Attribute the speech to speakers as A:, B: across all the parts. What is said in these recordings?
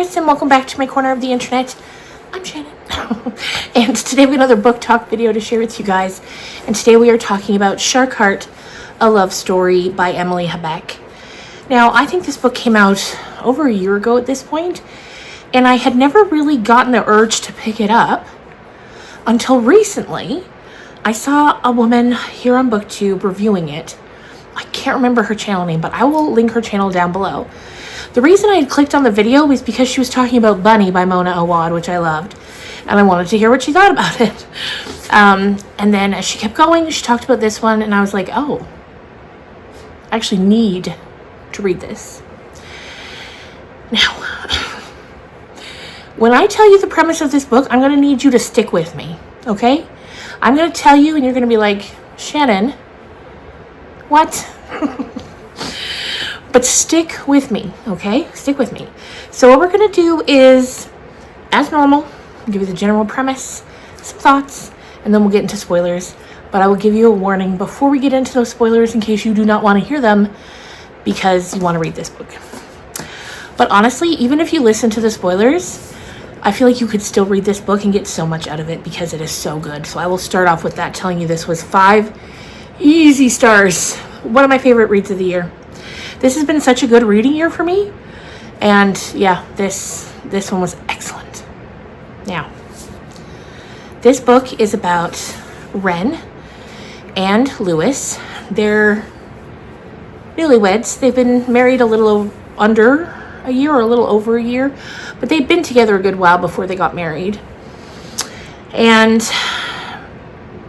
A: listeners, and welcome back to my corner of the internet. I'm Shannon. And today we have another book talk video to share with you guys. And today we are talking about Shark Heart, A Love Story by Emily Habeck. Now, I think this book came out over a year ago at this point, and I had never really gotten the urge to pick it up until recently. I saw a woman here on BookTube reviewing it. I can't remember her channel name, but I will link her channel down below. The reason I had clicked on the video was because she was talking about Bunny by Mona Awad, which I loved, and I wanted to hear what she thought about it. And then as she kept going, she talked about this one, and I was like, oh, I actually need to read this. Now, when I tell you the premise of this book, I'm going to need you to stick with me, okay? I'm going to tell you, and you're going to be like, Shannon, what? But stick with me, okay? Stick with me. So what we're going to do is, as normal, I'll give you the general premise, some thoughts, and then we'll get into spoilers. But I will give you a warning before we get into those spoilers in case you do not want to hear them because you want to read this book. But honestly, even if you listen to the spoilers, I feel like you could still read this book and get so much out of it because it is so good. So I will start off with that, telling you this was 5 easy stars. One of my favorite reads of the year. This has been such a good reading year for me. And yeah, this one was excellent. Now, this book is about Ren and Lewis. They're newlyweds. They've been married a little under a year or a little over a year, but they've been together a good while before they got married. And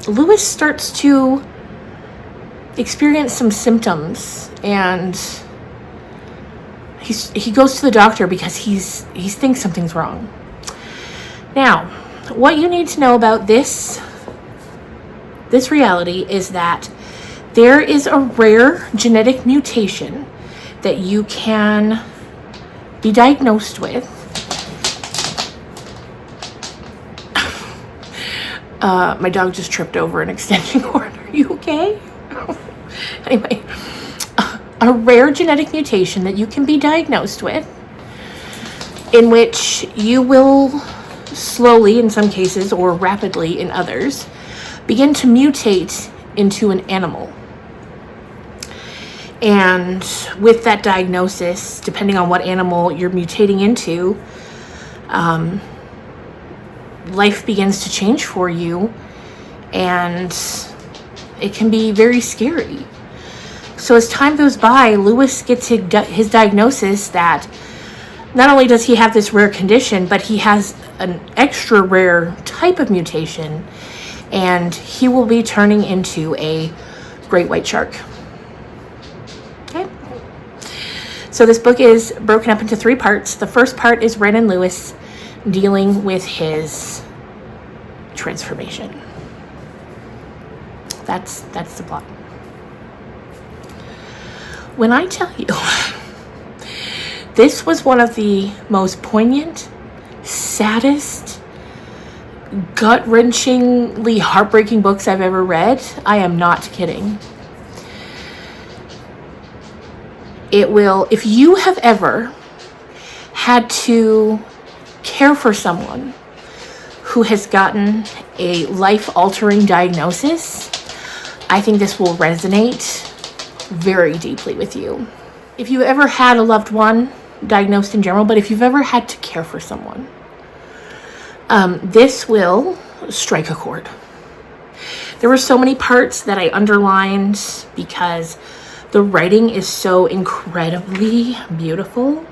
A: Lewis starts to experience some symptoms, and he goes to the doctor because he thinks something's wrong. Now, what you need to know about this reality is that there is a rare genetic mutation that you can be diagnosed with. My dog just tripped over an extension cord. Are you okay? Anyway, a rare genetic mutation that you can be diagnosed with, in which you will slowly, in some cases, or rapidly in others, begin to mutate into an animal. And with that diagnosis, depending on what animal you're mutating into, life begins to change for you, and it can be very scary. So as time goes by, Lewis gets his diagnosis that not only does he have this rare condition, but he has an extra rare type of mutation, and he will be turning into a great white shark. Okay. So this book is broken up into 3 parts. The first part is Ren and Lewis dealing with his transformation. That's the plot. When I tell you, this was one of the most poignant, saddest, gut-wrenchingly heartbreaking books I've ever read, I am not kidding. It will, if you have ever had to care for someone who has gotten a life-altering diagnosis, I think this will resonate very deeply with you. If you've ever had a loved one diagnosed in general, but if you've ever had to care for someone, this will strike a chord. There were so many parts that I underlined because the writing is so incredibly beautiful.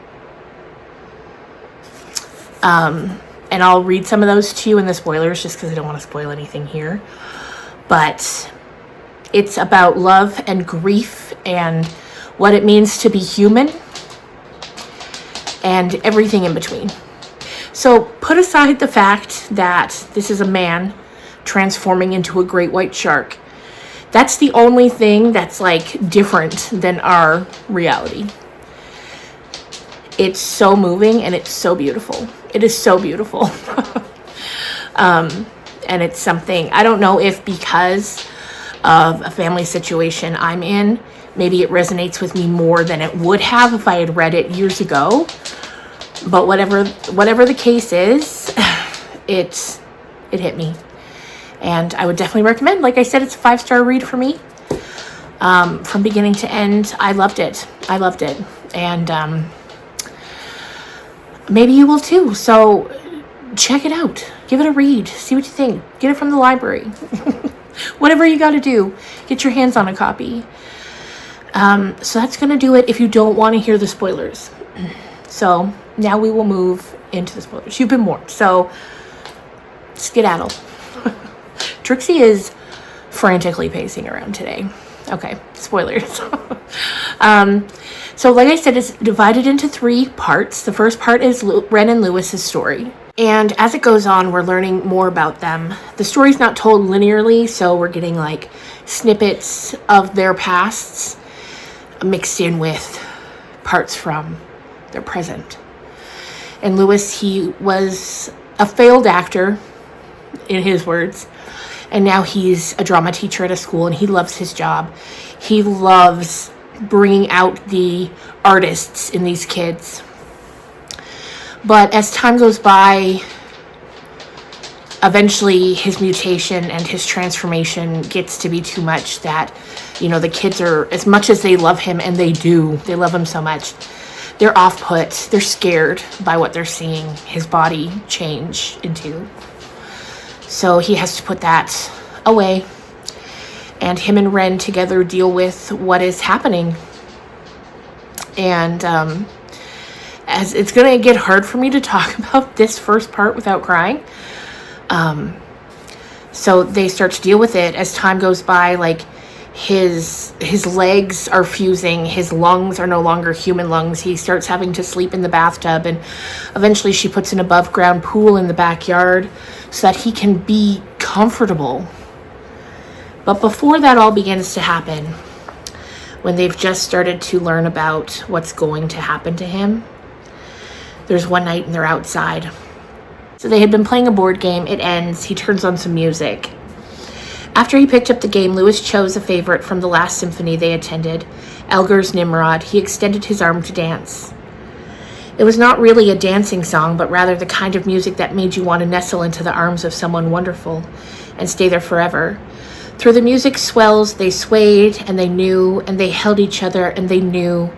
A: And I'll read some of those to you in the spoilers just because I don't want to spoil anything here. But it's about love and grief and what it means to be human and everything in between. So put aside the fact that this is a man transforming into a great white shark. That's the only thing that's like different than our reality. It's so moving and it's so beautiful. It is so beautiful. And it's something, I don't know if because of a family situation I'm in, maybe it resonates with me more than it would have if I had read it years ago. But whatever the case is, it hit me. And I would definitely recommend. Like I said, it's a 5-star read for me. From beginning to end, I loved it. And maybe you will too. So check it out. Give it a read. See what you think. Get it from the library. Whatever you got to do, get your hands on a copy. So that's going to do it if you don't want to hear the spoilers. So now we will move into the spoilers. You've been warned. So skedaddle. Trixie is frantically pacing around today. Okay, spoilers. So like I said, it's divided into 3 parts. The first part is Ren and Lewis's story. And as it goes on, we're learning more about them. The story's not told linearly, so we're getting like snippets of their pasts mixed in with parts from their present. And Lewis, he was a failed actor, in his words. And now he's a drama teacher at a school, and he loves his job. He loves bringing out the artists in these kids. But as time goes by, eventually his mutation and his transformation gets to be too much that, the kids are, as much as they love him, and they love him so much, they're off-put. They're scared by what they're seeing his body change into. So he has to put that away, and him and Ren together deal with what is happening. And as it's going to get hard for me to talk about this first part without crying. So they start to deal with it as time goes by. Like his legs are fusing, his lungs are no longer human lungs. He starts having to sleep in the bathtub, and eventually she puts an above ground pool in the backyard so that he can be comfortable. But before that all begins to happen, when they've just started to learn about what's going to happen to him, there's one night and they're outside. So they had been playing a board game. It ends. He turns on some music. After he picked up the game, Lewis chose a favorite from the last symphony they attended, Elgar's Nimrod. He extended his arm to dance. It was not really a dancing song, but rather the kind of music that made you want to nestle into the arms of someone wonderful and stay there forever. Through the music's swells, they swayed, and they knew, and they held each other, and they knew,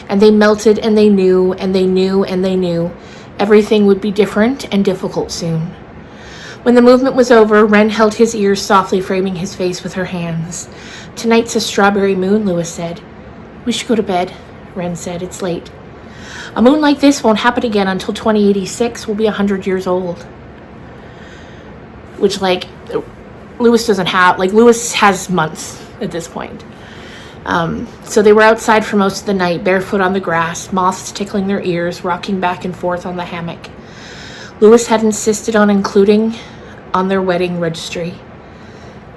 A: and they melted, and they knew, and they knew, and they knew. Everything would be different and difficult soon. When the movement was over, Ren held his ears softly, framing his face with her hands. "Tonight's a strawberry moon," Lewis said. "We should go to bed," Ren said. "It's late. A moon like this won't happen again until 2086. We'll be 100 years old." Which, Lewis doesn't have, Lewis has months at this point. So they were outside for most of the night, barefoot on the grass, moths tickling their ears, rocking back and forth on the hammock. Lewis had insisted on including on their wedding registry.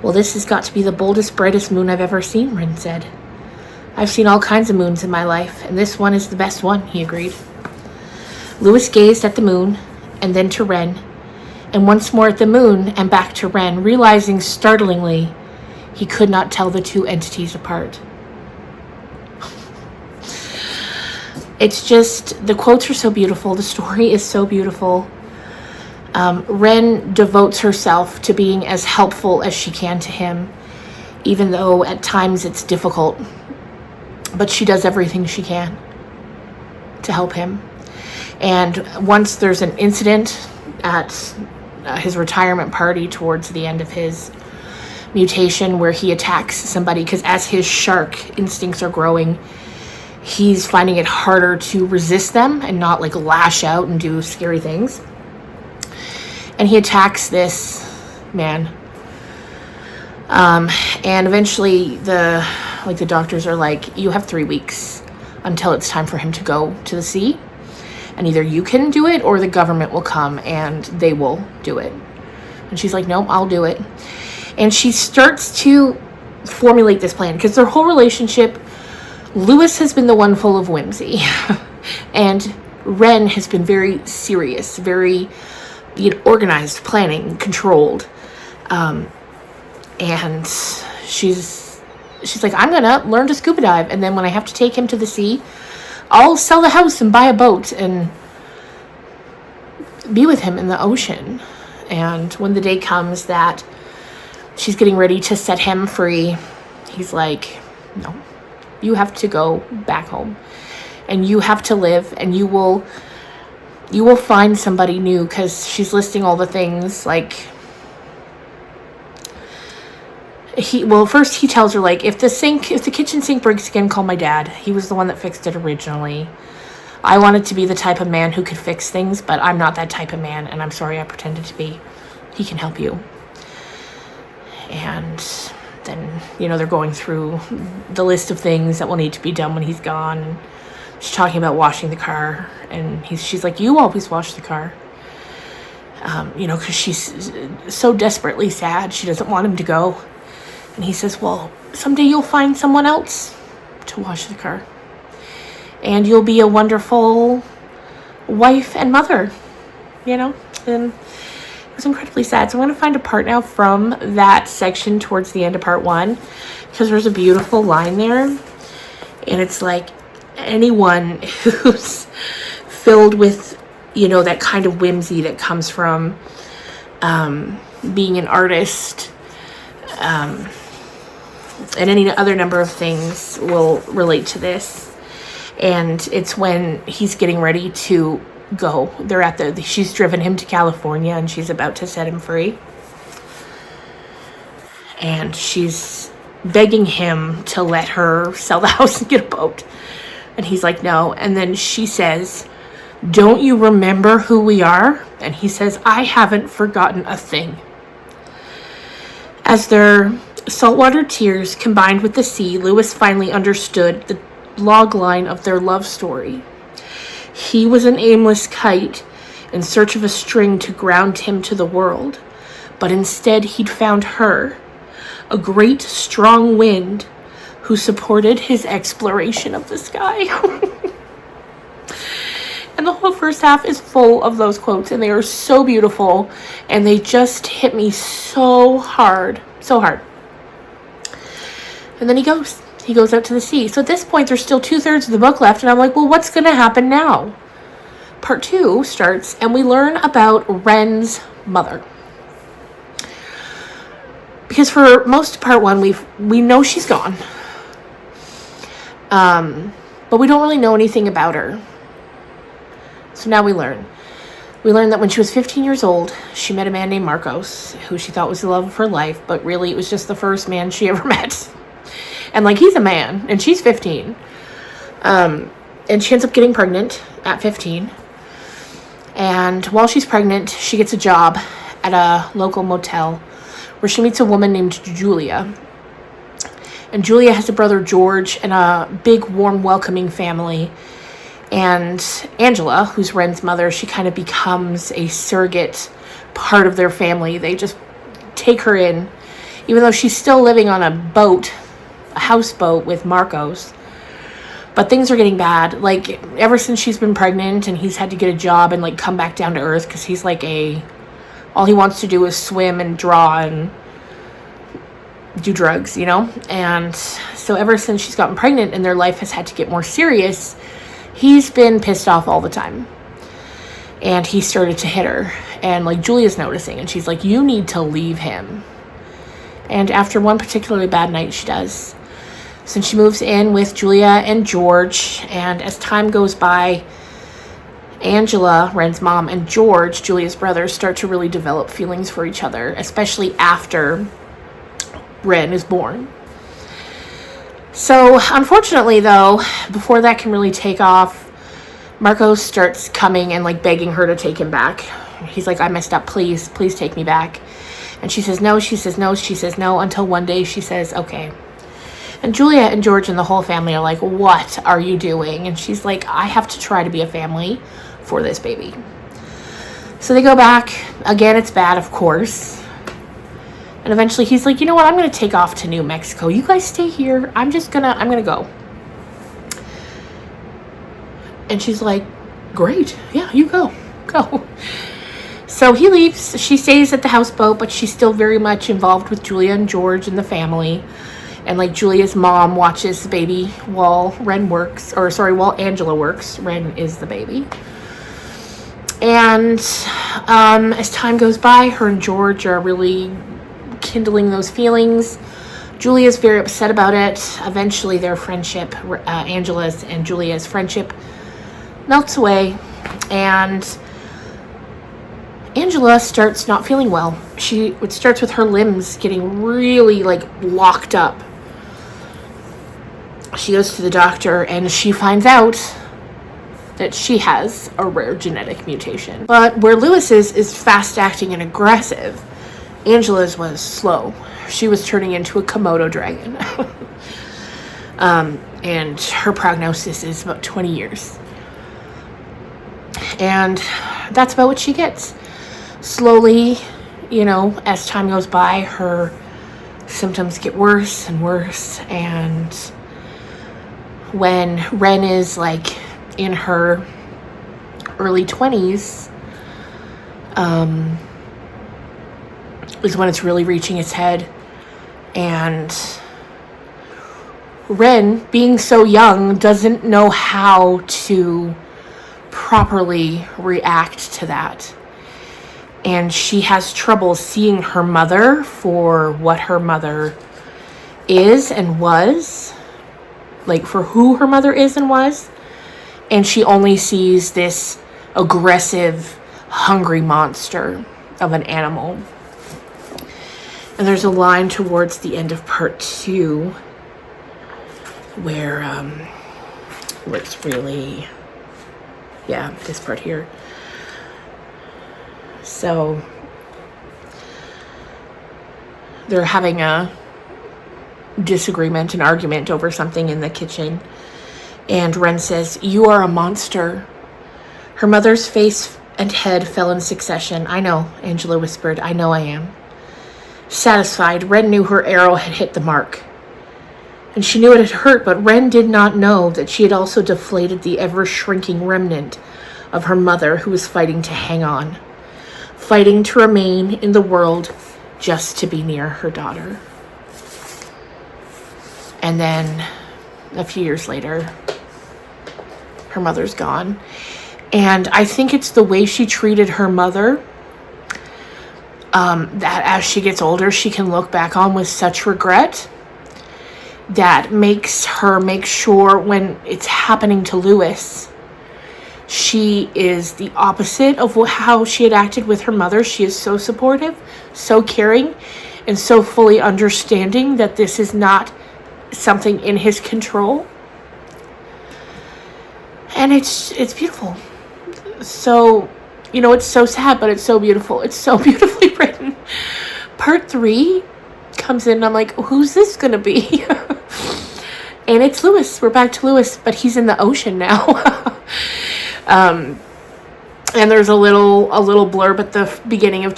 A: "Well, this has got to be the boldest, brightest moon I've ever seen," Ren said. "I've seen all kinds of moons in my life, and this one is the best one," he agreed. Lewis gazed at the moon, and then to Ren, and once more at the moon, and back to Ren, realizing startlingly he could not tell the two entities apart. It's just, the quotes are so beautiful, the story is so beautiful. Ren devotes herself to being as helpful as she can to him, even though at times it's difficult. But she does everything she can to help him. And once there's an incident at his retirement party towards the end of his mutation where he attacks somebody, because as his shark instincts are growing, he's finding it harder to resist them and not lash out and do scary things. And he attacks this man. And eventually the doctors are like, "You have 3 weeks until it's time for him to go to the sea. And either you can do it or the government will come and they will do it." And she's like, "No, I'll do it." And she starts to formulate this plan, because their whole relationship, Lewis has been the one full of whimsy. And Ren has been very serious, very organized, planning, controlled. And she's like, "I'm gonna learn to scuba dive, and then when I have to take him to the sea, I'll sell the house and buy a boat." And be with him in the ocean. And when the day comes that she's getting ready to set him free, he's like, no, you have to go back home and you have to live, and you will find somebody new, because she's listing all the things like first he tells her, like, if the kitchen sink breaks again, call my dad. He was the one that fixed it originally. I wanted to be the type of man who could fix things, but I'm not that type of man, and I'm sorry I pretended to be. He can help you. And then, they're going through the list of things that will need to be done when he's gone. And she's talking about washing the car, and she's like, you always wash the car. Because she's so desperately sad. She doesn't want him to go. And he says, well, someday you'll find someone else to wash the car. And you'll be a wonderful wife and mother, And it was incredibly sad. So I'm going to find a part now from that section towards the end of part 1, because there's a beautiful line there. And it's like, anyone who's filled with, that kind of whimsy that comes from being an artist, and any other number of things will relate to this. And it's when he's getting ready to go. She's driven him to California, and she's about to set him free. And she's begging him to let her sell the house and get a boat. And he's like, no. And then she says, don't you remember who we are? And he says, I haven't forgotten a thing. As their saltwater tears combined with the sea, Lewis finally understood the log line of their love story. He was an aimless kite in search of a string to ground him to the world, but instead he'd found her, a great strong wind who supported his exploration of the sky. And the whole first half is full of those quotes, and they are so beautiful, and they just hit me so hard. And then he goes out to the sea. So at this point, there's still 2/3 of the book left, and I'm like, well, what's going to happen now? Part 2 starts, and we learn about Ren's mother. Because for most of part 1, we know she's gone. But we don't really know anything about her. So now we learn. We learned that when she was 15 years old, she met a man named Marcos, who she thought was the love of her life, but really it was just the first man she ever met. And he's a man, and she's 15. And she ends up getting pregnant at 15. And while she's pregnant, she gets a job at a local motel where she meets a woman named Julia. And Julia has a brother, George, and a big, warm, welcoming family. And Angela, who's Ren's mother, she kind of becomes a surrogate part of their family. They just take her in, even though she's still living on a houseboat with Marcos. But things are getting bad. Ever since she's been pregnant and he's had to get a job and come back down to earth, because he's all he wants to do is swim and draw and do drugs, And so ever since she's gotten pregnant and their life has had to get more serious, he's been pissed off all the time. And he started to hit her. And Julia's noticing, and she's like, you need to leave him. And after one particularly bad night, she does. So she moves in with Julia and George, and as time goes by, Angela, Ren's mom, and George, Julia's brother, start to really develop feelings for each other, especially after Ren is born. So, unfortunately, though, before that can really take off, Marcos starts coming and begging her to take him back. He's like, I messed up, please take me back. And she says no, she says no, she says no, until one day she says, okay. And Julia and George and the whole family are like, what are you doing? And she's like, I have to try to be a family for this baby. So they go back. Again, it's bad, of course. And eventually he's like, you know what? I'm going to take off to New Mexico. You guys stay here. I'm going to go. And she's like, great. Yeah, you go. So he leaves. She stays at the houseboat, but she's still very much involved with Julia and George and the family. And Julia's mom watches the baby while Angela works. Ren is the baby. And as time goes by, her and George are really kindling those feelings. Julia's very upset about it. Eventually their friendship, Angela's and Julia's friendship, melts away, and Angela starts not feeling well. It starts with her limbs getting really locked up. She goes to the doctor and she finds out that she has a rare genetic mutation. But where Lewis's is fast acting and aggressive, Angela's was slow. She was turning into a Komodo dragon. And her prognosis is about 20 years. And that's about what she gets. Slowly, as time goes by, her symptoms get worse and worse. And when Ren is in her early 20s, is when it's really reaching its head. And Ren, being so young, doesn't know how to properly react to that. And she has trouble seeing her mother for what her mother is and was. For who her mother is and was. And she only sees this aggressive, hungry monster of an animal. And there's a line towards the end of part 2 where it's really, this part here. So they're having a disagreement, an argument over something in the kitchen. And Ren says, "You are a monster." Her mother's face and head fell in succession. "I know," Angela whispered. "I know I am." Satisfied, Ren knew her arrow had hit the mark. And she knew it had hurt, but Ren did not know that she had also deflated the ever-shrinking remnant of her mother, who was fighting to hang on. Fighting to remain in the world just to be near her daughter. And then, a few years later, her mother's gone. And I think it's the way she treated her mother that as she gets older, she can look back on with such regret that makes her make sure when it's happening to Lewis, she is the opposite of how she had acted with her mother. She is so supportive, so caring, and so fully understanding that this is not something in his control. And it's beautiful. So, it's so sad, but it's so beautiful. It's so beautifully written. Part 3 comes in, and I'm like, who's this gonna be? And it's Lewis. We're back to Lewis, but he's in the ocean now. And there's a little blurb at the beginning of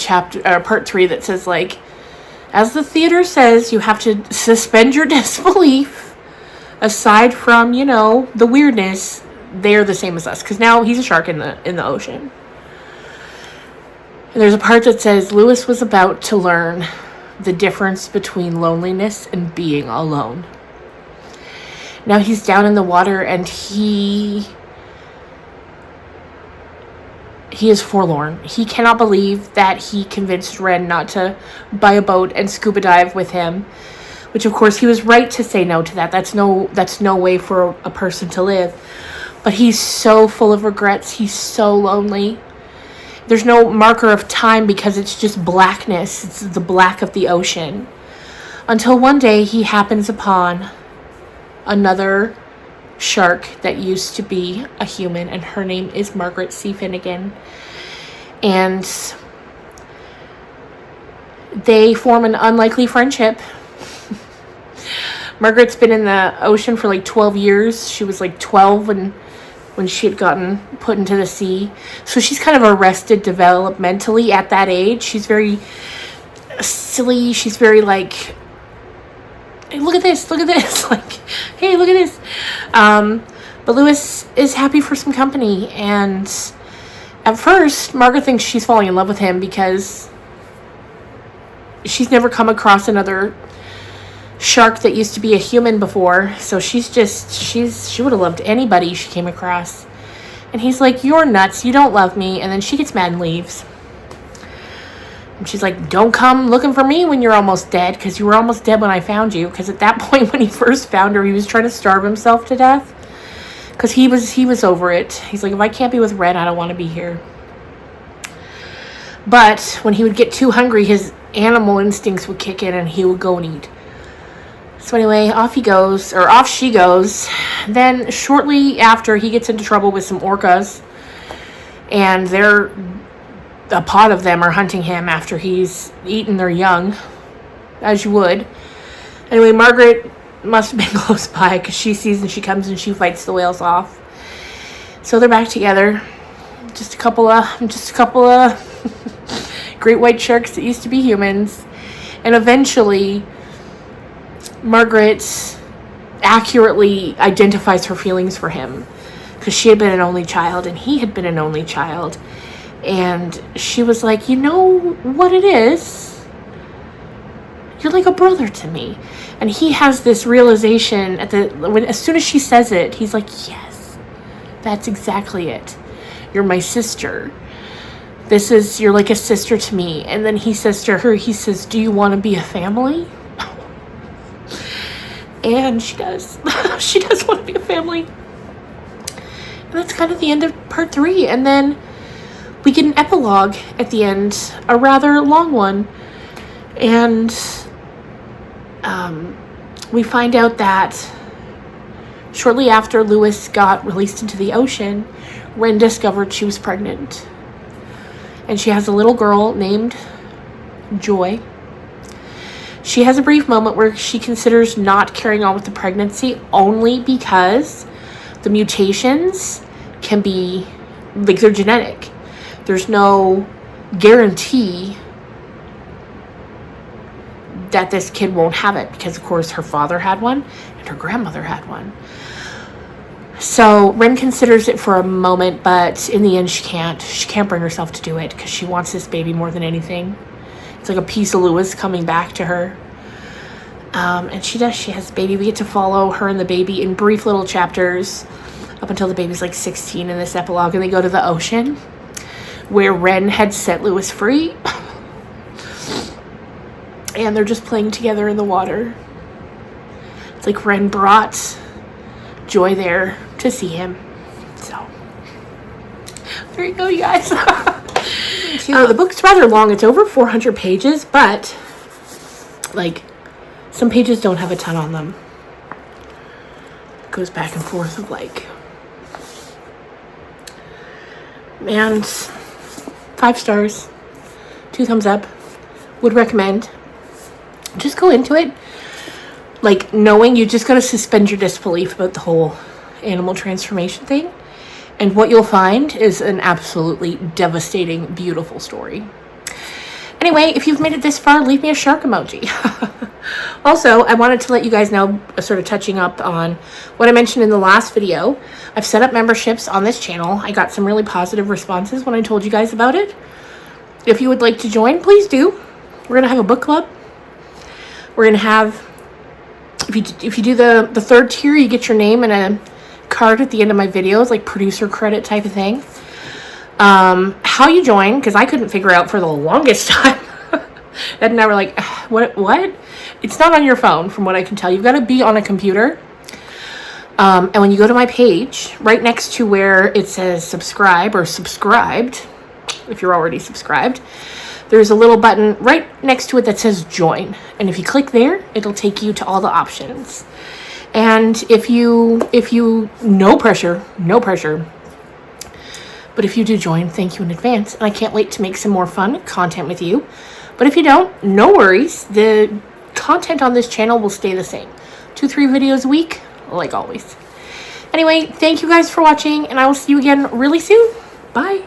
A: part 3 that says, as the theater says, you have to suspend your disbelief. Aside from, the weirdness, they're the same as us. Because now he's a shark in the ocean. And there's a part that says, Lewis was about to learn the difference between loneliness and being alone. Now he's down in the water and he is forlorn. He cannot believe that he convinced Ren not to buy a boat and scuba dive with him, which of course he was right to say no to that. That's no way for a person to live. But he's so full of regrets. He's so lonely. There's no marker of time because it's just blackness. It's the black of the ocean. Until one day he happens upon another shark that used to be a human, and her name is Margaret C. Finnegan. And they form an unlikely friendship. Margaret's been in the ocean for 12 years. She was 12 when she had gotten put into the sea. So she's kind of arrested developmentally at that age. She's very silly. She's very hey, look at this, hey, look at this. But Lewis is happy for some company, and at first, Margaret thinks she's falling in love with him because she's never come across another shark that used to be a human before. So she would have loved anybody she came across. And he's like, you're nuts. You don't love me. And then she gets mad and leaves. And she's like, don't come looking for me when you're almost dead, because you were almost dead when I found you. Because at that point, when he first found her, he was trying to starve himself to death. Because he was over it. He's like, if I can't be with Ren, I don't want to be here. But when he would get too hungry, his animal instincts would kick in and he would go and eat. So anyway, off he goes, or off she goes. Then shortly after, he gets into trouble with some orcas. And a pod of them are hunting him after he's eaten their young, as you would. Anyway, Margaret must have been close by, because she sees and she comes and she fights the whales off. So they're back together. Just a couple of great white sharks that used to be humans. And eventually, Margaret accurately identifies her feelings for him, because she had been an only child and he had been an only child. And she was like, you know what it is? You're like a brother to me. And he has this realization as soon as she says it, he's like, yes, that's exactly it. You're my sister. You're like a sister to me. And then he says to her, he says, do you want to be a family? And she does. She does want to be a family. And that's kind of the end of part 3. And then we get an epilogue at the end, a rather long one. And we find out that shortly after Lewis got released into the ocean, Ren discovered she was pregnant. And she has a little girl named Joy. She has a brief moment where she considers not carrying on with the pregnancy only because the mutations can be, like, they're genetic. There's no guarantee that this kid won't have it, because of course her father had one and her grandmother had one. So Ren considers it for a moment, but in the end she can't bring herself to do it, because she wants this baby more than anything. It's like a piece of Lewis coming back to her. And she has a baby. We get to follow her and the baby in brief little chapters up until the baby's like 16 in this epilogue, and they go to the ocean where Ren had set Lewis free. And they're just playing together in the water. It's like Ren brought Joy there to see him. So, there you go, you guys. The book's rather long. It's over 400 pages, but, like, some pages don't have a ton on them. It goes back and forth of, like, and 5 stars, 2 thumbs up, would recommend. Just go into it, like, knowing you just got to suspend your disbelief about the whole animal transformation thing. And what you'll find is an absolutely devastating, beautiful story. Anyway, if you've made it this far, leave me a shark emoji. Also, I wanted to let you guys know, sort of touching up on what I mentioned in the last video. I've set up memberships on this channel. I got some really positive responses when I told you guys about it. If you would like to join, please do. We're going to have a book club. We're going to have, if you do the 3rd tier, you get your name and a card at the end of my videos, like producer credit type of thing. How you join, because I couldn't figure out for the longest time. Ed and I were like, what? It's not on your phone, from what I can tell. You've got to be on a computer. And when you go to my page, right next to where it says subscribe or subscribed, if you're already subscribed, there's a little button right next to it that says join. And if you click there, it'll take you to all the options. And if you, no pressure, but if you do join, thank you in advance. And I can't wait to make some more fun content with you. But if you don't, no worries. The content on this channel will stay the same. 2-3 videos a week, like always. Anyway, thank you guys for watching, and I will see you again really soon. Bye.